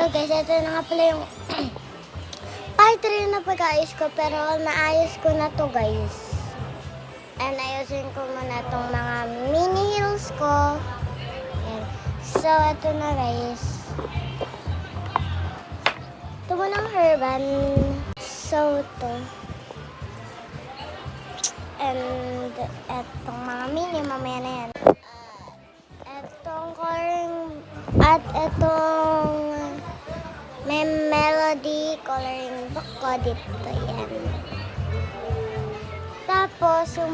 So guys, ito na nga pala yung part 3 na pag-ayos ko, pero naayos ko na to guys. And ayusin ko muna itong mga mini heels ko. Ayan. So ito na guys. Ito muna ang hairband. So ito. And etong mga mini, mamaya na yan. Etong coloring at etong may melody coloring book ko dito yan. Tapos yung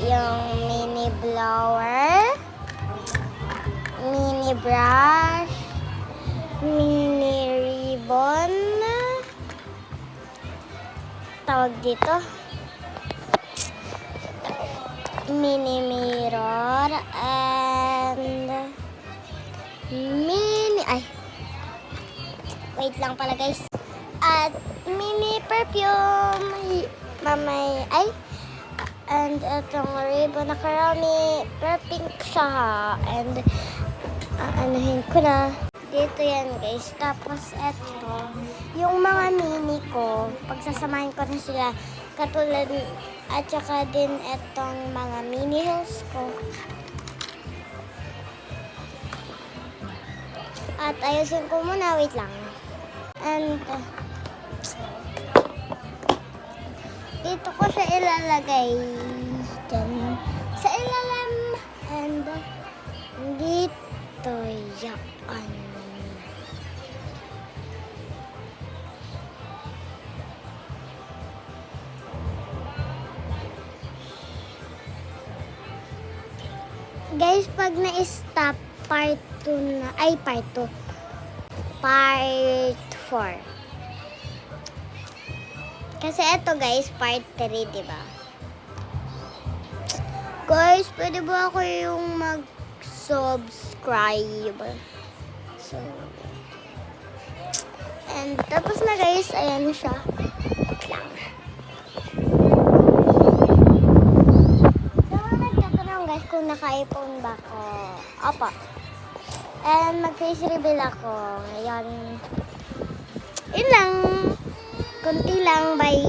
yung mini blower, mini brush, mini ribbon, tawag dito, mini mirror, and wait lang pala guys, at mini perfume, and itong ribbon na karami, pero pink siya ha, and anuhin ko na dito yan guys. Tapos eto, yung mga mini ko, pagsasamahin ko na sila, katulad, at saka din etong mga mini heels ko. At ayusin ko muna, wait lang. And dito ko siya ilalagay dyan sa ilalim, and dito yan. Guys, pag na-stop part 2 na, part 4. Kasi eto guys, part 3, diba? Guys, pwede ba ako yung mag-subscribe? So, and tapos na guys, ayan siya. So, nagtatanong guys kung naka-iPhone ba ako. Opo. And mag-face reveal ako. Ngayon, yun lang. Kunti lang, bye.